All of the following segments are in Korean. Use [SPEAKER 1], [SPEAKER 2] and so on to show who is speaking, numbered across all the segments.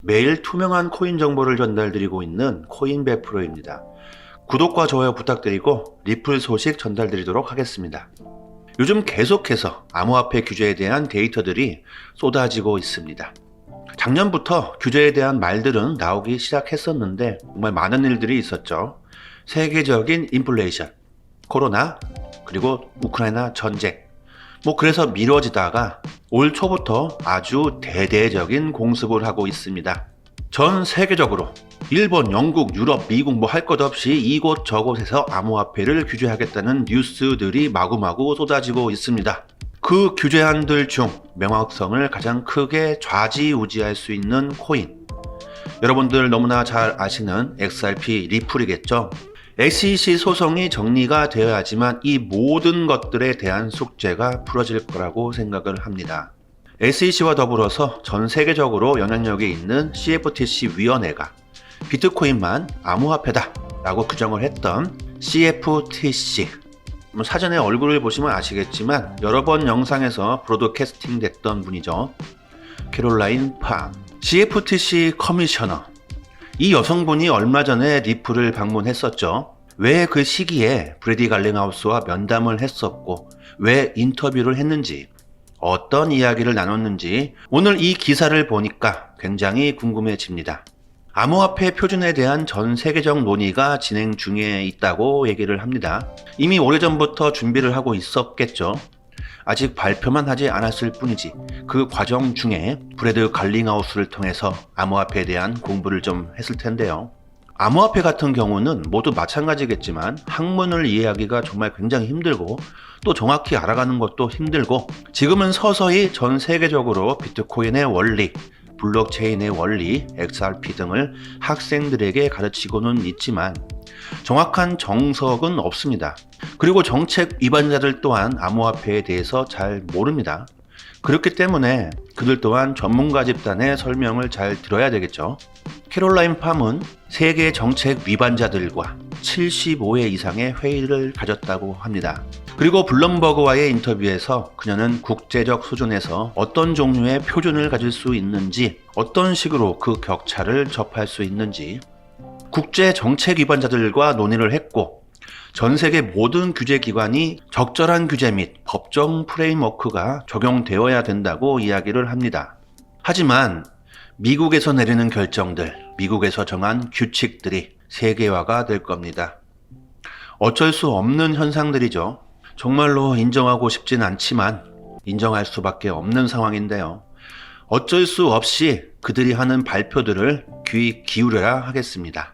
[SPEAKER 1] 매일 투명한 코인 정보를 전달드리고 있는 코인100%입니다. 구독과 좋아요 부탁드리고 리플 소식 전달드리도록 하겠습니다. 요즘 계속해서 암호화폐 규제에 대한 데이터들이 쏟아지고 있습니다. 작년부터 규제에 대한 말들은 나오기 시작했었는데 정말 많은 일들이 있었죠. 세계적인 인플레이션, 코로나, 그리고 우크라이나 전쟁. 그래서 미뤄지다가 올 초부터 아주 대대적인 공습을 하고 있습니다. 전 세계적으로 일본, 영국, 유럽, 미국 할 것 없이 이곳 저곳에서 암호화폐를 규제하겠다는 뉴스들이 마구마구 쏟아지고 있습니다. 그 규제안들 중 명확성을 가장 크게 좌지우지할 수 있는 코인, 여러분들 너무나 잘 아시는 XRP 리플이겠죠. SEC 소송이 정리가 되어야지만 이 모든 것들에 대한 숙제가 풀어질 거라고 생각을 합니다. SEC와 더불어서 전 세계적으로 영향력이 있는 CFTC 위원회가 비트코인만 암호화폐다 라고 규정을 했던 CFTC, 사전에 얼굴을 보시면 아시겠지만 여러 번 영상에서 브로드캐스팅 됐던 분이죠. 캐롤라인 팜, CFTC 커미셔너. 이 여성분이 얼마 전에 리플을 방문했었죠. 왜 그 시기에 브래디 갈링하우스와 면담을 했었고 왜 인터뷰를 했는지, 어떤 이야기를 나눴는지 오늘 이 기사를 보니까 굉장히 궁금해집니다. 암호화폐 표준에 대한 전 세계적 논의가 진행 중에 있다고 얘기를 합니다. 이미 오래전부터 준비를 하고 있었겠죠. 아직 발표만 하지 않았을 뿐이지 그 과정 중에 브래드 갈링하우스를 통해서 암호화폐에 대한 공부를 좀 했을 텐데요. 암호화폐 같은 경우는 모두 마찬가지겠지만 학문을 이해하기가 정말 굉장히 힘들고 또 정확히 알아가는 것도 힘들고, 지금은 서서히 전 세계적으로 비트코인의 원리, 블록체인의 원리, XRP 등을 학생들에게 가르치고는 있지만 정확한 정석은 없습니다. 그리고 정책 위반자들 또한 암호화폐에 대해서 잘 모릅니다. 그렇기 때문에 그들 또한 전문가 집단의 설명을 잘 들어야 되겠죠. 캐롤라인 팜은 세계 정책 위반자들과 75회 이상의 회의를 가졌다고 합니다. 그리고 블룸버그와의 인터뷰에서 그녀는 국제적 수준에서 어떤 종류의 표준을 가질 수 있는지, 어떤 식으로 그 격차를 접할 수 있는지, 국제 정책 위반자들과 논의를 했고, 전 세계 모든 규제기관이 적절한 규제 및 법정 프레임워크가 적용되어야 된다고 이야기를 합니다. 하지만 미국에서 내리는 결정들, 미국에서 정한 규칙들이 세계화가 될 겁니다. 어쩔 수 없는 현상들이죠. 정말로 인정하고 싶진 않지만 인정할 수밖에 없는 상황인데요. 어쩔 수 없이 그들이 하는 발표들을 귀 기울여야 하겠습니다.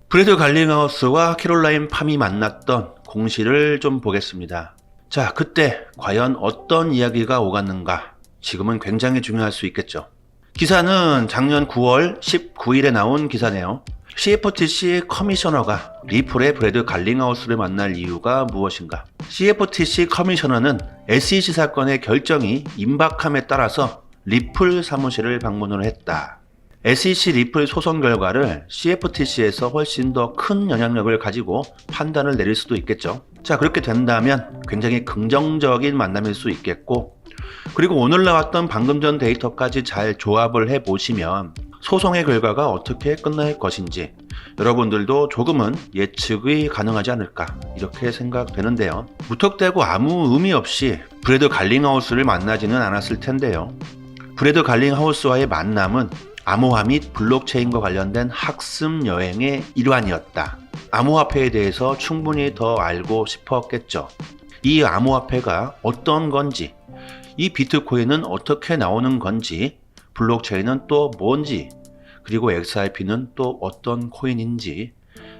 [SPEAKER 1] 브래드 갈링하우스와 캐롤라인 팜이 만났던 공시를 좀 보겠습니다. 자, 그때 과연 어떤 이야기가 오갔는가? 지금은 굉장히 중요할 수 있겠죠. 기사는 작년 9월 19일에 나온 기사네요. CFTC 커미셔너가 리플의 브래드 갈링하우스를 만날 이유가 무엇인가? CFTC 커미셔너는 SEC 사건의 결정이 임박함에 따라서 리플 사무실을 방문을 했다. SEC 리플 소송 결과를 CFTC에서 훨씬 더 큰 영향력을 가지고 판단을 내릴 수도 있겠죠. 자, 그렇게 된다면 굉장히 긍정적인 만남일 수 있겠고, 그리고 오늘 나왔던 방금 전 데이터까지 잘 조합을 해보시면 소송의 결과가 어떻게 끝날 것인지 여러분들도 조금은 예측이 가능하지 않을까, 이렇게 생각되는데요. 무턱대고 아무 의미 없이 브래드 갈링하우스를 만나지는 않았을 텐데요. 브래드 갈링하우스와의 만남은 암호화 및 블록체인과 관련된 학습 여행의 일환이었다. 암호화폐에 대해서 충분히 더 알고 싶었겠죠. 이 암호화폐가 어떤 건지, 이 비트코인은 어떻게 나오는 건지, 블록체인은 또 뭔지, 그리고 XRP는 또 어떤 코인인지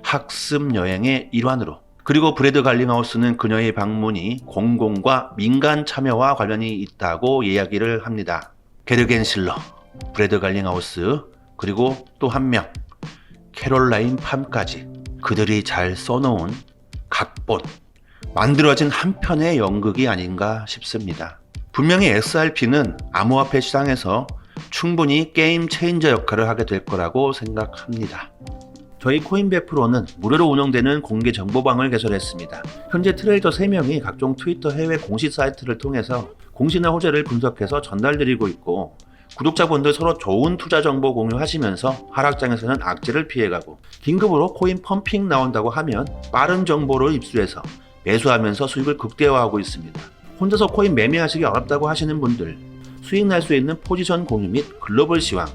[SPEAKER 1] 학습 여행의 일환으로, 그리고 브래드 갈링하우스는 그녀의 방문이 공공과 민간 참여와 관련이 있다고 이야기를 합니다. 게르 겐실러, 브래드 갈링하우스, 그리고 또 한 명 캐롤라인 팜까지, 그들이 잘 써놓은 각본, 만들어진 한 편의 연극이 아닌가 싶습니다. 분명히 XRP는 암호화폐 시장에서 충분히 게임 체인저 역할을 하게 될 거라고 생각합니다. 저희 코인100%는 무료로 운영되는 공개 정보방을 개설했습니다. 현재 트레이더 3명이 각종 트위터 해외 공시 사이트를 통해서 공시나 호재를 분석해서 전달드리고 있고, 구독자분들 서로 좋은 투자 정보 공유하시면서 하락장에서는 악재를 피해가고 긴급으로 코인 펌핑 나온다고 하면 빠른 정보를 입수해서 매수하면서 수익을 극대화하고 있습니다. 혼자서 코인 매매하시기 어렵다고 하시는 분들, 수익 날 수 있는 포지션 공유 및 글로벌 시황,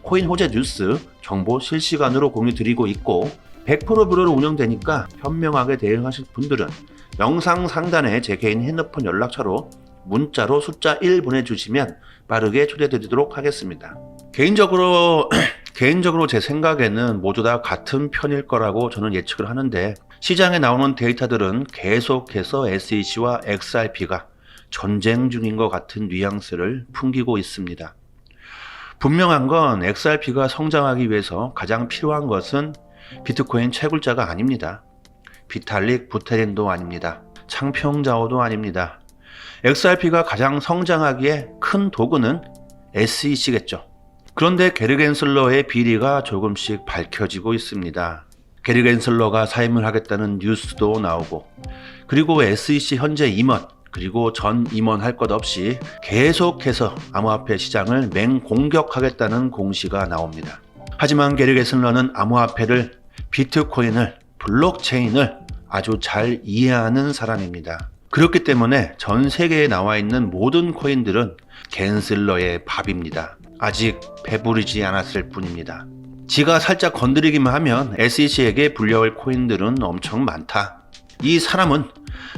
[SPEAKER 1] 코인 호재 뉴스, 정보 실시간으로 공유 드리고 있고 100% 무료로 운영되니까 현명하게 대응하실 분들은 영상 상단에 제 개인 핸드폰 연락처로 문자로 숫자 1 보내주시면 빠르게 초대드리도록 하겠습니다. 개인적으로 제 생각에는 모두 다 같은 편일 거라고 저는 예측을 하는데 시장에 나오는 데이터들은 계속해서 SEC와 XRP가 전쟁 중인 것 같은 뉘앙스를 풍기고 있습니다. 분명한 건 XRP가 성장하기 위해서 가장 필요한 것은 비트코인 채굴자가 아닙니다. 비탈릭 부테린도 아닙니다. 창평자오도 아닙니다. XRP가 가장 성장하기에 큰 도구는 SEC겠죠. 그런데 게리 겐슬러의 비리가 조금씩 밝혀지고 있습니다. 게리 겐슬러가 사임을 하겠다는 뉴스도 나오고 그리고 SEC 현재 임원 그리고 전 임원 할 것 없이 계속해서 암호화폐 시장을 맹공격하겠다는 공시가 나옵니다. 하지만 게리 겐슬러는 암호화폐를 비트코인을 블록체인을 아주 잘 이해하는 사람입니다. 그렇기 때문에 전 세계에 나와 있는 모든 코인들은 겐슬러의 밥입니다. 아직 배부르지 않았을 뿐입니다. 지가 살짝 건드리기만 하면 SEC에게 불려올 코인들은 엄청 많다. 이 사람은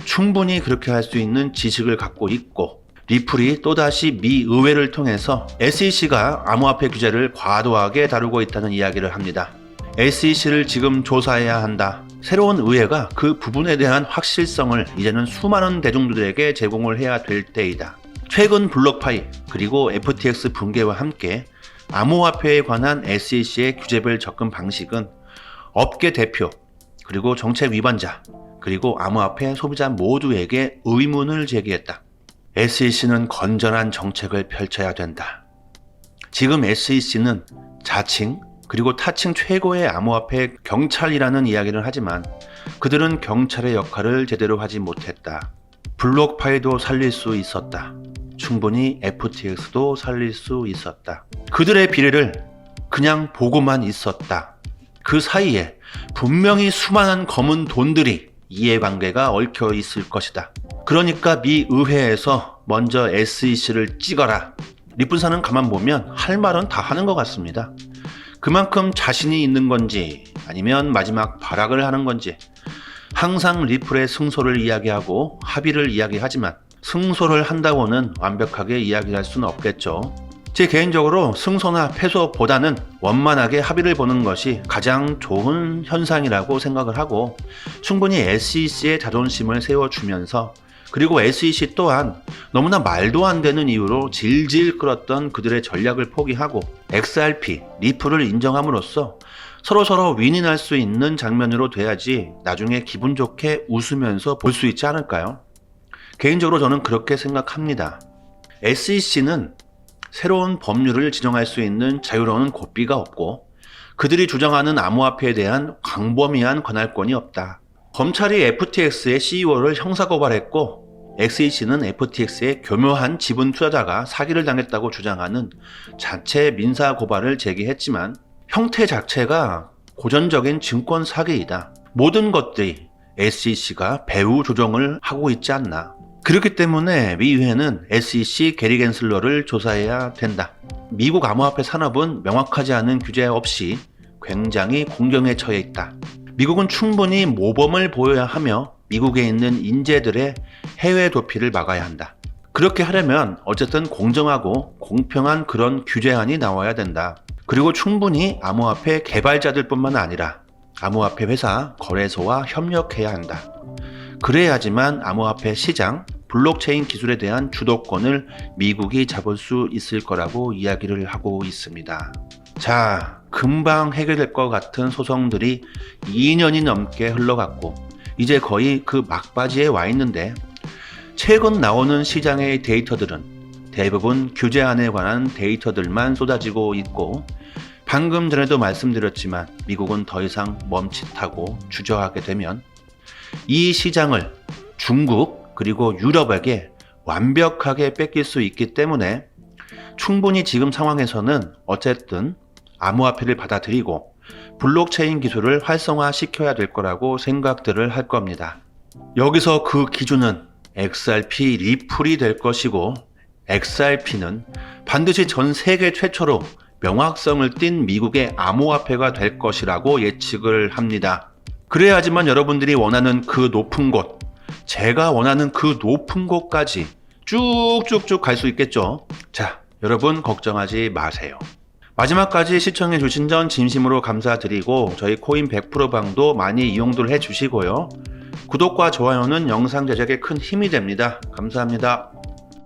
[SPEAKER 1] 충분히 그렇게 할 수 있는 지식을 갖고 있고 리플이 또다시 미 의회를 통해서 SEC가 암호화폐 규제를 과도하게 다루고 있다는 이야기를 합니다. SEC를 지금 조사해야 한다. 새로운 의회가 그 부분에 대한 확실성을 이제는 수많은 대중들에게 제공을 해야 될 때이다. 최근 블록파이 그리고 FTX 붕괴와 함께 암호화폐에 관한 SEC의 규제별 접근 방식은 업계 대표 그리고 정책 위반자 그리고 암호화폐 소비자 모두에게 의문을 제기했다. SEC는 건전한 정책을 펼쳐야 된다. 지금 SEC는 자칭 그리고 타칭 최고의 암호화폐 경찰이라는 이야기를 하지만 그들은 경찰의 역할을 제대로 하지 못했다. 블록파이도 살릴 수 있었다. 충분히 FTX도 살릴 수 있었다. 그들의 비리를 그냥 보고만 있었다. 그 사이에 분명히 수많은 검은 돈들이 이해관계가 얽혀 있을 것이다. 그러니까 미 의회에서 먼저 SEC를 찍어라. 리플사는 가만 보면 할 말은 다 하는 것 같습니다. 그만큼 자신이 있는 건지 아니면 마지막 발악을 하는 건지 항상 리플의 승소를 이야기하고 합의를 이야기하지만 승소를 한다고는 완벽하게 이야기할 수는 없겠죠. 제 개인적으로 승소나 패소보다는 원만하게 합의를 보는 것이 가장 좋은 현상이라고 생각을 하고 충분히 SEC의 자존심을 세워주면서 그리고 SEC 또한 너무나 말도 안 되는 이유로 질질 끌었던 그들의 전략을 포기하고 XRP, 리플을 인정함으로써 서로 윈윈할 수 있는 장면으로 돼야지 나중에 기분 좋게 웃으면서 볼 수 있지 않을까요? 개인적으로 저는 그렇게 생각합니다. SEC는 새로운 법률을 지정할 수 있는 자유로운 고삐가 없고 그들이 주장하는 암호화폐에 대한 광범위한 관할권이 없다. 검찰이 FTX의 CEO를 형사고발했고 SEC는 FTX의 교묘한 지분 투자자가 사기를 당했다고 주장하는 자체 민사고발을 제기했지만 형태 자체가 고전적인 증권 사기이다. 모든 것들이 SEC가 배후 조정을 하고 있지 않나. 그렇기 때문에 미 의회는 SEC 게리 겐슬러를 조사해야 된다. 미국 암호화폐 산업은 명확하지 않은 규제 없이 굉장히 공경에 처해 있다. 미국은 충분히 모범을 보여야 하며 미국에 있는 인재들의 해외 도피를 막아야 한다. 그렇게 하려면 어쨌든 공정하고 공평한 그런 규제안이 나와야 된다. 그리고 충분히 암호화폐 개발자들뿐만 아니라 암호화폐 회사, 거래소와 협력해야 한다. 그래야지만 암호화폐 시장, 블록체인 기술에 대한 주도권을 미국이 잡을 수 있을 거라고 이야기를 하고 있습니다. 자, 금방 해결될 것 같은 소송들이 2년이 넘게 흘러갔고 이제 거의 그 막바지에 와 있는데 최근 나오는 시장의 데이터들은 대부분 규제안에 관한 데이터들만 쏟아지고 있고 방금 전에도 말씀드렸지만 미국은 더 이상 멈칫하고 주저하게 되면 이 시장을 중국 그리고 유럽에게 완벽하게 뺏길 수 있기 때문에 충분히 지금 상황에서는 어쨌든 암호화폐를 받아들이고 블록체인 기술을 활성화시켜야 될 거라고 생각들을 할 겁니다. 여기서 그 기준은 XRP 리플이 될 것이고, XRP는 반드시 전 세계 최초로 명확성을 띤 미국의 암호화폐가 될 것이라고 예측을 합니다. 그래야지만 여러분들이 원하는 그 높은 곳, 제가 원하는 그 높은 곳까지 쭉쭉쭉 갈 수 있겠죠. 자, 여러분 걱정하지 마세요. 마지막까지 시청해 주신 점 진심으로 감사드리고, 저희 코인 100% 방도 많이 이용들 해 주시고요. 구독과 좋아요는 영상 제작에 큰 힘이 됩니다. 감사합니다.